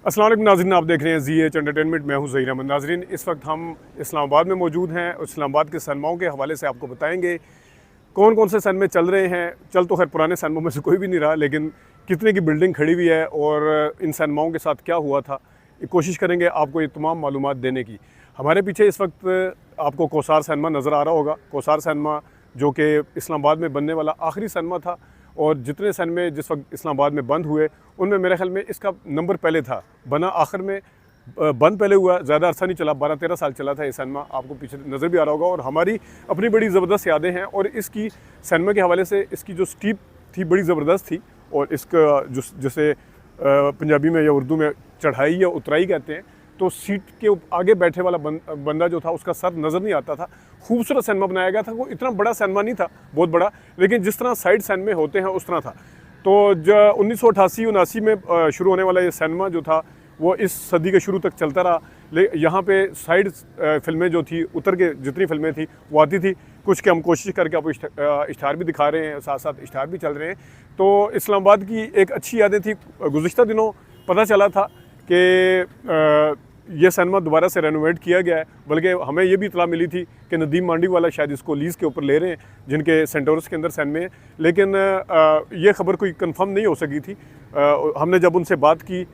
अस्सलाम वालेकुम नाज़रीन, आप देख रहे हैं ज़ी एच एंटरटेनमेंट। मैं हूं ज़हीर अहमद। नाज़रीन, इस वक्त हम इस्लामाबाद में मौजूद हैं और इस्लामाबाद के सनमाओं के हवाले से आपको बताएंगे कौन कौन से सनमे चल रहे हैं। चल तो खैर पुराने सनमों में से कोई भी नहीं रहा, लेकिन कितने की बिल्डिंग खड़ी हुई है और इन सनमाओं के साथ क्या हुआ था, कोशिश करेंगे आपको ये तमाम मालूमात देने की। हमारे पीछे इस वक्त आपको कोसार सनमा नज़र आ रहा होगा। कोसार सनमा जो कि इस्लामाबाद में बनने वाला आखिरी सनमा था, और जितने सनमे जिस वक्त इस्लामाबाद में बंद हुए उनमें मेरे ख्याल में इसका नंबर पहले था, बना आखिर में, बंद पहले हुआ, ज़्यादा अरसा नहीं चला, 12-13 साल चला था ये सनमा। आपको पीछे नज़र भी आ रहा होगा। और हमारी अपनी बड़ी ज़बरदस्त यादें हैं, और इसकी सनमा के हवाले से इसकी जो स्टीप थी बड़ी ज़बरदस्त थी, और इसका जैसे पंजाबी में या उर्दू में चढ़ाई या उतराई कहते हैं, तो सीट के आगे बैठे वाला बंदा जो था उसका सर नज़र नहीं आता था। खूबसूरत सनमा बनाया गया था। वो इतना बड़ा सनमा नहीं था, बहुत बड़ा, लेकिन जिस तरह साइड सनमे होते हैं उस तरह था। तो जो 1988-79 में शुरू होने वाला ये सनमा जो था वो इस सदी के शुरू तक चलता रहा। यहाँ पे साइड फिल्में जो थी, उतर के जितनी फिल्में थी वो आती थी। कुछ के हम कोशिश करके आपको इश्तहार भी दिखा रहे हैं, साथ साथ इश्तहार भी चल रहे हैं। तो इस्लामाबाद की एक अच्छी यादें थी। गुज़िश्ता दिनों पता चला था कि ये सनमा दोबारा से रेनोवेट किया गया है, बल्कि हमें ये भी इतला मिली थी कि नदीम मांडी वाला शायद इसको लीज़ के ऊपर ले रहे हैं, जिनके सेंटोरस के अंदर सनमे हैं। लेकिन ये खबर कोई कंफर्म नहीं हो सकी थी। हमने जब उनसे बात की,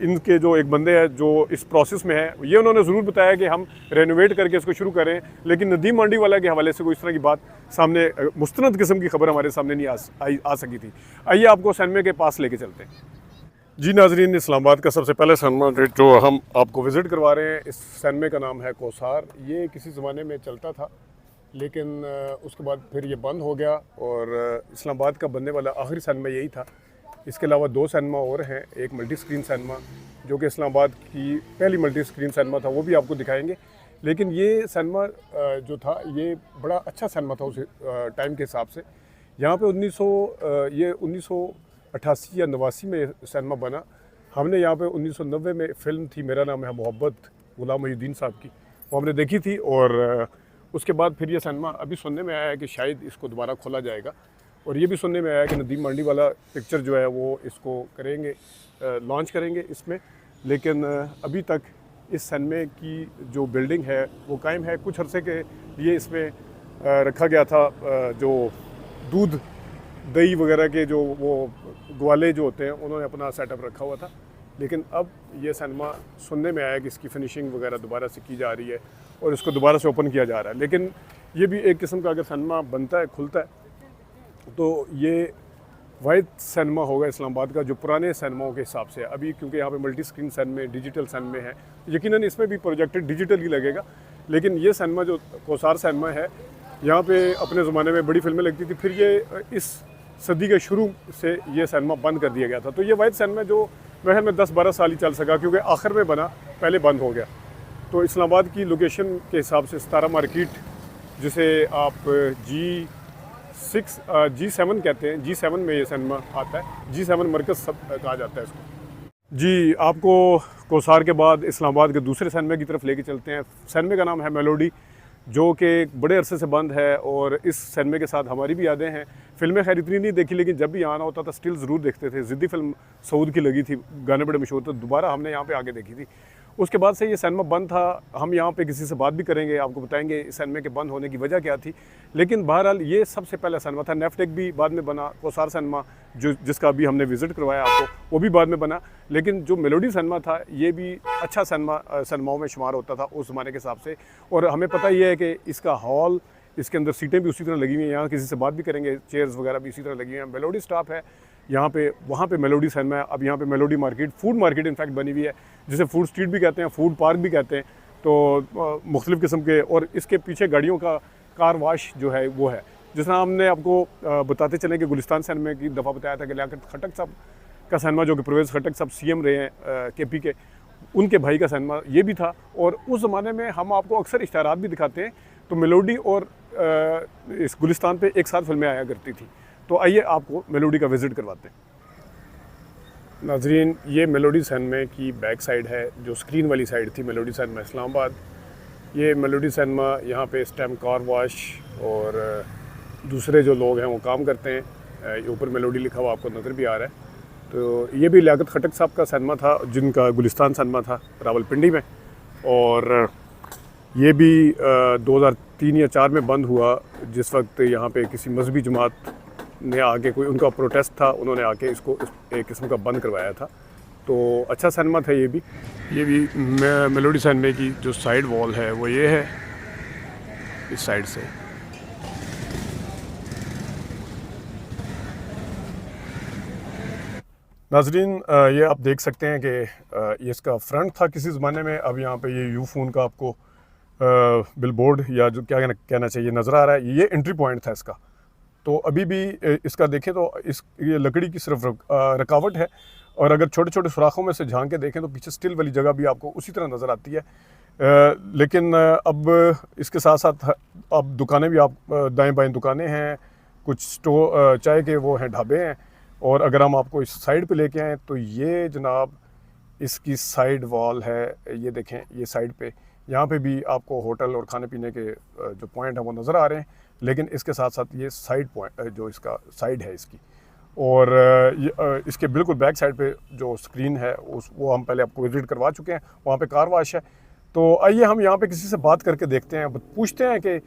इनके जो एक बंदे हैं जो इस प्रोसेस में है, ये उन्होंने ज़रूर बताया कि हम रेनोवेट करके इसको शुरू करें, लेकिन नदीम मांडी वाला के हवाले से कोई इस तरह की बात सामने, मुस्तनद किस्म की खबर हमारे सामने नहीं आ सकी थी। आइए आपको सनमे के पास लेके चलते हैं। जी नाजरीन, इस्लामाबाद का सबसे पहले सनमा जो हम आपको विज़िट करवा रहे हैं, इस सनमे का नाम है कोसार। ये किसी ज़माने में चलता था, लेकिन उसके बाद फिर ये बंद हो गया, और इस्लामाबाद का बनने वाला आखिरी सनमा यही था। इसके अलावा 2 सनमा और हैं। एक मल्टी स्क्रीन सनमा जो कि इस्लामाबाद की पहली मल्टी स्क्रीन सनमा था, वो भी आपको दिखाएंगे। लेकिन ये सनमा जो था ये बड़ा अच्छा सनमा था उस टाइम के हिसाब से। यहाँ पर 1988 या 89 में सनमा बना। हमने यहाँ पे 1990 में फ़िल्म थी मेरा नाम है मोहब्बत, गुलाम मोहिउद्दीन साहब की, वो हमने देखी थी। और उसके बाद फिर ये सनमा अभी सुनने में आया है कि शायद इसको दोबारा खोला जाएगा, और ये भी सुनने में आया है कि नदीम मांडी वाला पिक्चर जो है वो इसको करेंगे, लॉन्च करेंगे इसमें। लेकिन अभी तक इस सनमे की जो बिल्डिंग है वो कायम है। कुछ अरसे के लिए इसमें रखा गया था जो दूध दही वगैरह के जो वो ग्वाले जो होते हैं, उन्होंने अपना सेटअप रखा हुआ था। लेकिन अब ये सनमा सुनने में आया कि इसकी फिनिशिंग वगैरह दोबारा से की जा रही है और इसको दोबारा से ओपन किया जा रहा है। लेकिन ये भी एक किस्म का अगर सनमा बनता है, खुलता है, तो ये वाहिद सनमा होगा इस्लामाबाद का जो पुराने सनमाओं के हिसाब से है अभी, क्योंकि यहाँ पे मल्टी स्क्रीन सनमे, डिजिटल सनमे है। यकीनन इसमें भी प्रोजेक्टेड डिजिटल ही लगेगा, लेकिन ये सनमा जो कोसार सनमा है, यहाँ पे अपने ज़माने में बड़ी फिल्में लगती थी। फिर ये इस सदी के शुरू से ये सनमा बंद कर दिया गया था। तो ये वाहिद सनमा जो महल में 10-12 साल ही चल सका, क्योंकि आखिर में बना, पहले बंद हो गया। तो इस्लामाबाद की लोकेशन के हिसाब से सितारा मार्केट, जिसे आप G7 कहते हैं, G7 में ये सनमा आता है। G7 मरकज़ सब कहा जाता है इसको। जी, आपको कोसार के बाद इस्लामाबाद के दूसरे सनमे की तरफ लेके चलते हैं। सनमे का नाम है मेलोडी, जो कि बड़े अरसे से बंद है, और इस सनमे के साथ हमारी भी यादें हैं। फ़िल्में खैर इतनी नहीं देखी, लेकिन जब भी आना होता था स्टिल ज़रूर देखते थे। ज़िद्दी फिल्म सऊद की लगी थी, गाने बड़े मशहूर थे, दोबारा हमने यहाँ पे आके देखी थी। उसके बाद से ये सनमा बंद था। हम यहाँ पे किसी से बात भी करेंगे, आपको बताएंगे इस सनमे के बंद होने की वजह क्या थी। लेकिन बहरहाल ये सबसे पहला सनमा था। नेफ्टेक भी बाद में बना। कोसार सनमा जिसका अभी हमने विज़िट करवाया आपको, वो भी बाद में बना। लेकिन जो मेलोडी सनमा था ये भी अच्छा सनमाओं में शुमार होता था उस ज़माने के हिसाब से। और हमें पता ही है कि इसका हॉल, इसके अंदर सीटें भी उसी तरह लगी हुई हैं। यहाँ किसी से बात भी करेंगे, चेयर्स वगैरह भी इसी तरह लगी हुई हैं। मेलोडी स्टाफ है यहाँ पे, वहाँ पे मेलोडी सनमा है। अब यहाँ पे melody market, food market in fact बनी हुई है, जिसे फूड स्ट्रीट भी कहते हैं, फूड पार्क भी कहते हैं। तो मुख्तलिफ़ किस्म के, और इसके पीछे गाड़ियों का कार वाश जो है वो है। जिस तरह हमने आपको बताते चले कि गुलिस्तान सनमे की दफ़ा बताया था कि लियाकत खटक साहब का सनमा, जो कि परवेज़ खटक साहब CM रहे हैं KP के, उनके भाई का सनमा ये भी था। और उस ज़माने में हम आपको अक्सर इश्तहारात भी दिखाते हैं, तो मेलोडी और इस गुलिस्तान पे एक साथ फिल्में आया करती थी। तो आइए आपको मेलोडी का विज़िट करवाते हैं। नाजरीन, ये मेलोडी सनमा की बैक साइड है, जो स्क्रीन वाली साइड थी मेलोडी सनमा इस्लामाबाद। ये मेलोडी सनमा, यहाँ पे स्टैम्प कार वाश और दूसरे जो लोग हैं वो काम करते हैं। ऊपर मेलोडी लिखा हुआ आपको नज़र भी आ रहा है। तो ये भी लियाकत खटक साहब का सिनेमा था, जिनका गुलिस्तान सिनेमा था रावलपिंडी में, और ये भी 2003 या 4 में बंद हुआ, जिस वक्त यहाँ पे किसी मजहबी जमात ने आके, कोई उनका प्रोटेस्ट था, उन्होंने आके इसको एक किस्म का बंद करवाया था। तो अच्छा सिनेमा था ये भी। मेलोडी सिनेमा की जो साइड वॉल है वो ये है, इस साइड से। नाजरीन, ये आप देख सकते हैं कि ये इसका फ्रंट था किसी ज़माने में। अब यहाँ पे ये यूफोन का आपको बिलबोर्ड या जो क्या कहना चाहिए नज़र आ रहा है। ये एंट्री पॉइंट था इसका। तो अभी भी इसका देखें तो ये लकड़ी की सिर्फ रकावट है, और अगर छोटे छोटे सुराखों में से झांक के देखें तो पीछे स्टिल वाली जगह भी आपको उसी तरह नज़र आती है। लेकिन अब इसके साथ साथ अब दुकानें भी आप दाएं बाएं दुकानें हैं, कुछ स्टोर चाय के वो हैं, ढाबे हैं। और अगर हम आपको इस साइड पे लेके आएँ तो ये जनाब इसकी साइड वॉल है। ये देखें, ये साइड पे यहाँ पे भी आपको होटल और खाने पीने के जो पॉइंट हैं वो नज़र आ रहे हैं, लेकिन इसके साथ साथ ये साइड पॉइंट जो इसका साइड है इसकी, और इसके बिल्कुल बैक साइड पे जो स्क्रीन है वो हम पहले आपको विजिट करवा चुके हैं। वहाँ पे कार वाश है। तो आइए हम यहाँ पे किसी से बात करके देखते हैं, पूछते हैं कि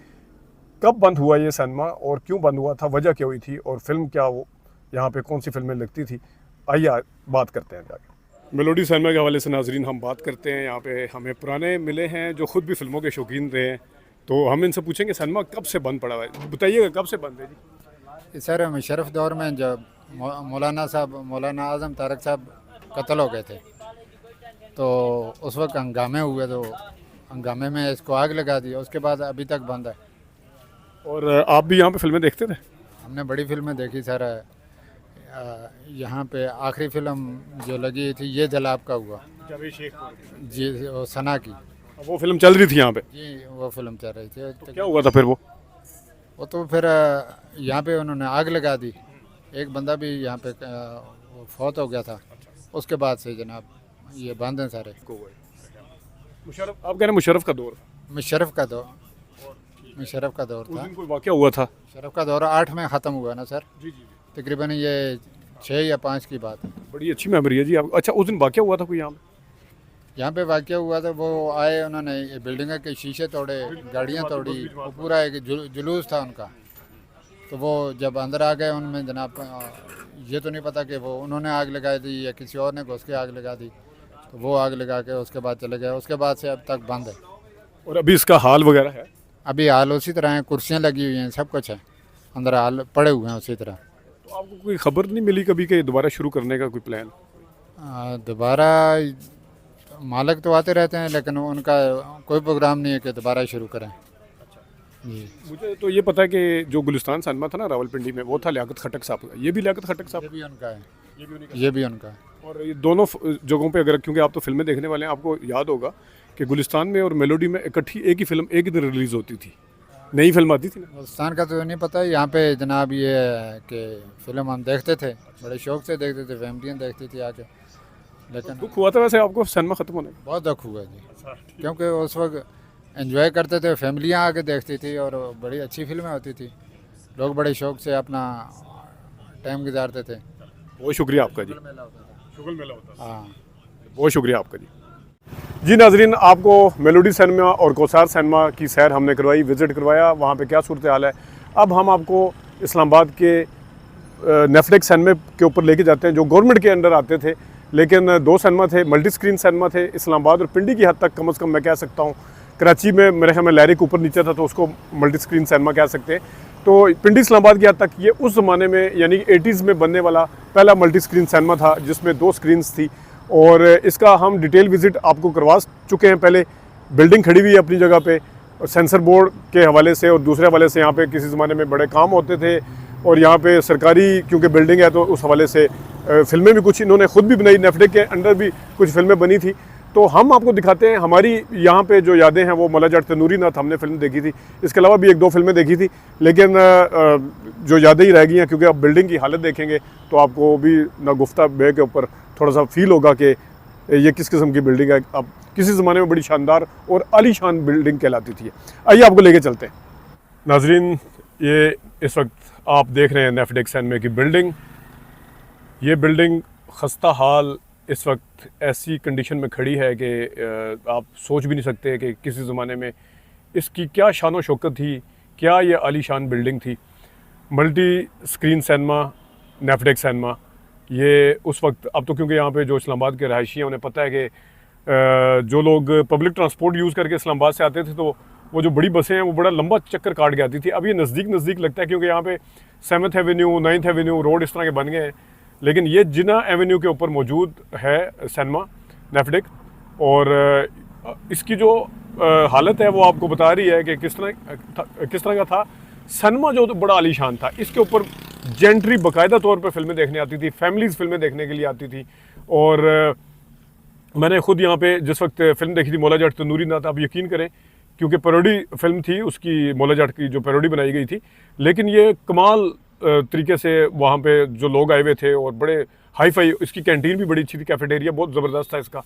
कब बंद हुआ ये सिनेमा और क्यों बंद हुआ था, वजह क्या हुई थी, और फिल्म क्या वो यहाँ पे कौन सी फिल्में लगती थी। आइए बात करते हैं जाके। मेलोडी सिनेमा के हवाले से नाजरीन हम बात करते हैं। यहाँ पे हमें पुराने मिले हैं जो ख़ुद भी फिल्मों के शौकीन रहे हैं, तो हम इनसे पूछेंगे सिनेमा कब से बंद पड़ा हुआ है, बताइएगा कब से बंद है जी। सर मुशर्रफ दौर में जब मौलाना आज़म तारक साहब कत्ल हो गए थे, तो उस वक्त हंगामे हुए, तो हंगामे में इसको आग लगा दी। उसके बाद अभी तक बंद है। और आप भी यहाँ पे फिल्में देखते थे? हमने बड़ी फिल्में देखी सर। यहाँ पे आखिरी फिल्म जो लगी थी ये जलाब का हुआ जी, वो सना की, वो फिल्म चल रही थी यहाँ पे जी, वो फिल्म चल रही थी। तो क्या हुआ था फिर? वो तो फिर यहाँ पे उन्होंने आग लगा दी। एक बंदा भी यहाँ पे फौत हो गया था। उसके बाद से जनाब ये बंद हैं सारे। मुशर्रफ, आप कह रहे हैं मुशर्रफ का दौर? मुशर्रफ का दौर था। कोई वाक़या हुआ था? मुशर्रफ का दौर 8 में ख़त्म हुआ ना सर। जी जी। तकरीबन ये 6 या 5 की बात है। बड़ी अच्छी मेमोरी है जी आप। अच्छा, उस दिन वाक़या हुआ था कोई यहाँ पे वाक़या हुआ था? वो आए, उन्होंने ये बिल्डिंग के शीशे तोड़े, गाड़ियाँ तोड़ी, वो पूरा एक जुलूस था उनका। तो वो जब अंदर आ गए उनमें जनाब ये तो नहीं पता कि वो उन्होंने आग लगाई थी या किसी और ने घुस के आग लगा दी। तो वो आग लगा के उसके बाद चले गए। उसके बाद से अब तक बंद है। और अभी इसका हाल वगैरह है? अभी हाल उसी तरह है, कुर्सियाँ लगी हुई हैं, सब कुछ है, अंदर हाल पड़े हुए हैं उसी तरह। तो आपको कोई खबर नहीं मिली कभी कि दोबारा शुरू करने का कोई प्लान? दोबारा मालिक तो आते रहते हैं, लेकिन उनका कोई प्रोग्राम नहीं है कि दोबारा शुरू करें। जी, मुझे तो ये पता है कि जो गुलिस्तान सिनेमा था ना रावलपिंडी में, वो था लियाकत खटक साहब का। ये भी लियाकत खटक साहब? ये भी उनका है। ये भी उनका है। और ये दोनों जगहों पे, अगर क्योंकि आप तो फिल्में देखने वाले हैं, आपको याद होगा कि गुलिस्तान में और मेलोडी में इकट्ठी एक ही फिल्म एक ही दिन रिलीज़ होती थी, नई फिल्म आती थी ना। गुलिस्तान का तो नहीं पता। यहाँ पे जनाब ये है कि फिल्म हम देखते थे, बड़े शौक से देखते थे, फैमिलियाँ देखती थी आके। लेकिन दुख हुआ था वैसे आपको सिनेमा ख़त्म होने? बहुत दुख हुआ जी, क्योंकि उस वक्त एंजॉय करते थे, फैमिलियाँ आके देखती थी और बड़ी अच्छी फिल्में होती थी। लोग बड़े शौक से अपना टाइम गुजारते थे। बहुत शुक्रिया आपका जी। शुक्र मेला होता है। हाँ, बहुत शुक्रिया आपका जी। नाजरीन, आपको मेलोडी सिनेमा और कौसार सिनेमा की सैर हमने करवाई, विज़िट करवाया, वहाँ पे क्या सूरत हाल है। अब हम आपको इस्लामाबाद के नेटफ्लिक्स सिनेमा के ऊपर लेके जाते हैं, जो गवर्नमेंट के अंडर आते थे, लेकिन 2 सिनेमा थे, मल्टी स्क्रीन सिनेमा थे इस्लामाबाद और पिंडी की हद तक, कम से कम मैं कह सकता हूँ। कराची में मेरे ख्याल में लहरिक ऊपर नीचे था, तो उसको मल्टी स्क्रीन सिनेमा कह सकते हैं। तो पिंडी इस्लामाबाद की हद तक ये उस ज़माने में, यानी 80s में बनने वाला पहला मल्टी स्क्रीन सिनेमा था, जिसमें 2 स्क्रीन्स थी। और इसका हम डिटेल विज़िट आपको करवा चुके हैं पहले। बिल्डिंग खड़ी हुई है अपनी जगह पे, और सेंसर बोर्ड के हवाले से और दूसरे हवाले से यहाँ पे किसी ज़माने में बड़े काम होते थे, और यहाँ पे सरकारी क्योंकि बिल्डिंग है तो उस हवाले से फिल्में भी कुछ इन्होंने ख़ुद भी बनाई, नेटफ्लिक्स के अंडर भी कुछ फिल्में बनी थी। तो हम आपको दिखाते हैं हमारी यहाँ पे जो यादें हैं। वो मौला जट तनूरी नाथ हमने फिल्म देखी थी, इसके अलावा भी 1-2 फिल्में देखी थी, लेकिन जो यादें ही रह गई हैं, क्योंकि आप बिल्डिंग की हालत देखेंगे तो आपको भी ना गुफ्ता बे के ऊपर थोड़ा सा फील होगा कि ये किस किस्म की बिल्डिंग है। अब किसी ज़माने में बड़ी शानदार और आलीशान बिल्डिंग कहलाती थी। आइए आपको लेके चलते हैं। नाजरीन, ये इस वक्त आप देख रहे हैं नेटफ्लिक्स सिनेमा की बिल्डिंग। ये बिल्डिंग खस्ता हाल इस वक्त ऐसी कंडीशन में खड़ी है कि आप सोच भी नहीं सकते कि किसी ज़माने में इसकी क्या शान व शौकत थी, क्या ये आलीशान बिल्डिंग थी। मल्टी स्क्रीन सिनेमा, नेफडेक सिनेमा, ये उस वक्त, अब तो क्योंकि यहाँ पे जो इस्लामाबाद के रहायशी हैं उन्हें पता है कि जो लोग पब्लिक ट्रांसपोर्ट यूज़ करके इस्लामाबाद से आते थे तो वो जो बड़ी बसें हैं वो बड़ा लंबा चक्कर काट के आती थी। अब ये नज़दीक लगता है क्योंकि यहाँ पे 7th Avenue, 9th Avenue road इस तरह के बन गए हैं। लेकिन ये जिना एवेन्यू के ऊपर मौजूद है सिनेमा नेफडेक, और इसकी जो हालत है वो आपको बता रही है कि किस तरह का था। सिनेमा जो तो बड़ा आलीशान था, इसके ऊपर जेंट्री बाकायदा तौर पर फिल्में देखने आती थी, फैमिलीज़ फिल्में देखने के लिए आती थी। और मैंने खुद यहाँ पे जिस वक्त फ़िल्म देखी थी मौला जट तंदूरी नाथ, आप यकीन करें, क्योंकि पैरोडी फिल्म थी उसकी, मौला जट की जो पैरोडी बनाई गई थी, लेकिन ये कमाल तरीके से वहाँ पे जो लोग आए हुए थे और बड़े हाई फाई, इसकी कैंटीन भी बड़ी अच्छी थी, कैफेटेरिया बहुत ज़बरदस्त था इसका,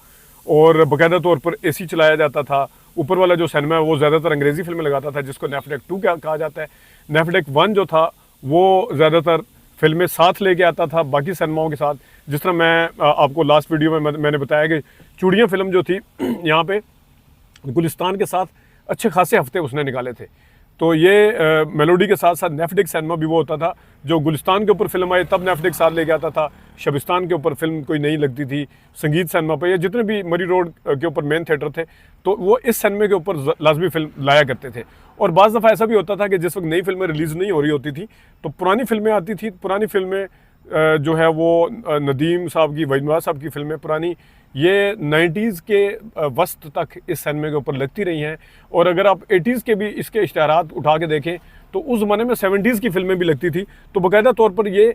और बाकायदा तौर पर एसी चलाया जाता था। ऊपर वाला जो सिनेमा है वो ज़्यादातर अंग्रेज़ी फिल्में लगाता था, जिसको नेफडेक 2 कहा जाता है। नेफडेक 1 जो था वो ज़्यादातर फिल्में साथ लेके आता था बाकी सिनेमाओं के साथ। जिस तरह मैं आपको लास्ट वीडियो में मैंने बताया कि चूड़ियाँ फिल्म जो थी यहाँ पे गुलिस्तान के साथ अच्छे खासे हफ्ते उसने निकाले थे। तो ये मेलोडी के साथ साथ नेफडेक सिनेमा भी वो होता था, जो गुलिस्तान के ऊपर फिल्म आई तब नेफडेक साथ लेके आता था, शबिस्तान के ऊपर फिल्म कोई नहीं लगती थी, संगीत सिनेमा पे या जितने भी मरी रोड के ऊपर मेन थिएटर थे तो वो इस सिनेमा के ऊपर लाजमी फिल्म लाया करते थे। और बाज़ दफ़ा ऐसा भी होता था कि जिस वक्त नई फिल्में रिलीज़ नहीं हो रही होती थी तो पुरानी फिल्में आती थी। पुरानी फिल्में जो है वो नदीम साहब की, वहीद नवाज साहब की फिल्में पुरानी, ये 90s के वस्त तक इस सिनेमा के ऊपर लगती रही हैं। और अगर आप 80s के भी इसके इश्तहारात उठा के देखें तो उस ज़माने में 70s की फिल्में भी लगती थी। तो बाकायदा तौर पर ये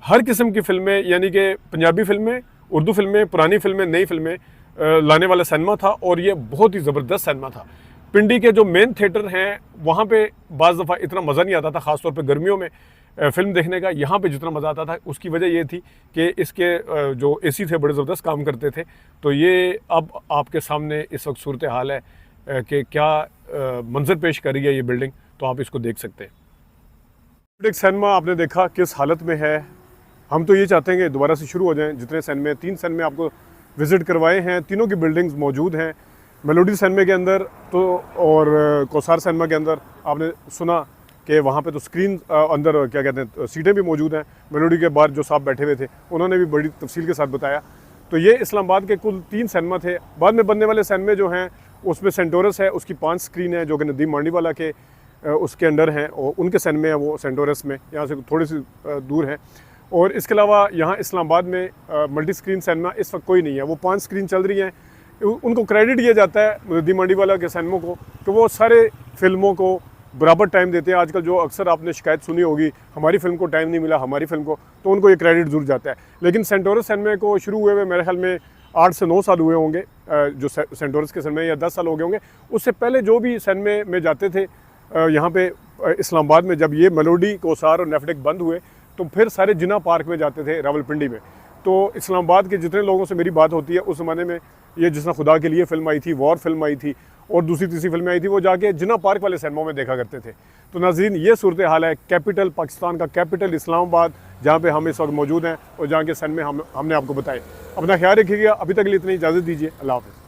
हर किस्म की फ़िल्में, यानी कि पंजाबी फ़िल्में, उर्दू फ़िल्में, पुरानी फ़िल्में, नई फ़िल्में लाने वाला सिनेमा था, और ये बहुत ही ज़बरदस्त सिनेमा था। पिंडी के जो मेन थिएटर हैं वहाँ पे बाज़ दफ़ा इतना मज़ा नहीं आता था, ख़ास तौर पे गर्मियों में फ़िल्म देखने का। यहाँ पे जितना मज़ा आता था उसकी वजह ये थी कि इसके जो एसी थे बड़े ज़बरदस्त काम करते थे। तो ये अब आपके सामने इस वक्त सूरत हाल है कि क्या मंजर पेश कर रही है ये बिल्डिंग, तो आप इसको देख सकते हैं। नेफडेक सिनेमा आपने देखा किस हालत में है। हम तो ये चाहते हैं कि दोबारा से शुरू हो जाएँ। जितने सिनेमे, 3 सिनेमे आपको विज़िट करवाए हैं, तीनों की बिल्डिंग्स मौजूद हैं। मेलोडी सिनेमा के अंदर तो, और कौसार सिनेमा के अंदर आपने सुना कि वहाँ पे तो स्क्रीन अंदर क्या कहते हैं सीटें भी मौजूद हैं। मेलोडी के बाहर जो साहब बैठे हुए थे उन्होंने भी बड़ी तफसील के साथ बताया। तो ये इस्लामाबाद के कुल 3 सिनेमा थे। बाद में बनने वाले सिनेमे जो हैं उसमें सेंटोरस है, उसकी 5 स्क्रीन है जो कि नदीम मांडीवाला के उसके अंडर हैं, और उनके सिनेमे हैं वो सेंटोरस में, यहाँ से थोड़ी सी दूर है। और इसके अलावा यहाँ इस्लामाबाद में मल्टी स्क्रीन सिनेमा इस वक्त कोई नहीं है, वो 5 स्क्रीन चल रही हैं। उनको क्रेडिट दिया जाता है नदीम मांडीवाला के सिनेमों को कि वो सारे फिल्मों को बराबर टाइम देते हैं। आजकल जो अक्सर आपने शिकायत सुनी होगी, हमारी फ़िल्म को टाइम नहीं मिला, हमारी फ़िल्म को, तो उनको ये क्रेडिट ज़रूर जाता है। लेकिन सेंटोरस सिनेमा को शुरू हुए हुए मेरे ख्याल में 8 से 9 साल हुए होंगे, जो सेंटोरस के सिनेमा, या 10 साल हो गए होंगे। उससे पहले जो भी सिनेमे में जाते थे यहाँ पे इस्लामाबाद में, जब ये मेलोडी, कौसार और नेफडेक बंद हुए तो फिर सारे जिना पार्क में जाते थे, रावलपिंडी में। तो इस्लामाबाद के जितने लोगों से मेरी बात होती है, उस ज़माने में ये जिस तरह खुदा के लिए फ़िल्म आई थी, वॉर फिल्म आई थी और दूसरी तीसरी फिल्में आई थी, वो जाके जिना पार्क वाले सिनेमा में देखा करते थे। तो नाज़रीन, ये सूरत हाल है कैपिटल, पाकिस्तान का कैपिटल इस्लामाबाद, जहाँ पे हम इस वक्त मौजूद हैं और जहाँ के सिनेमे हमने आपको बताए। अपना ख्याल रखिएगा। अभी तक के लिए इतनी इजाज़त दीजिए। अल्लाह हाफ़िज़।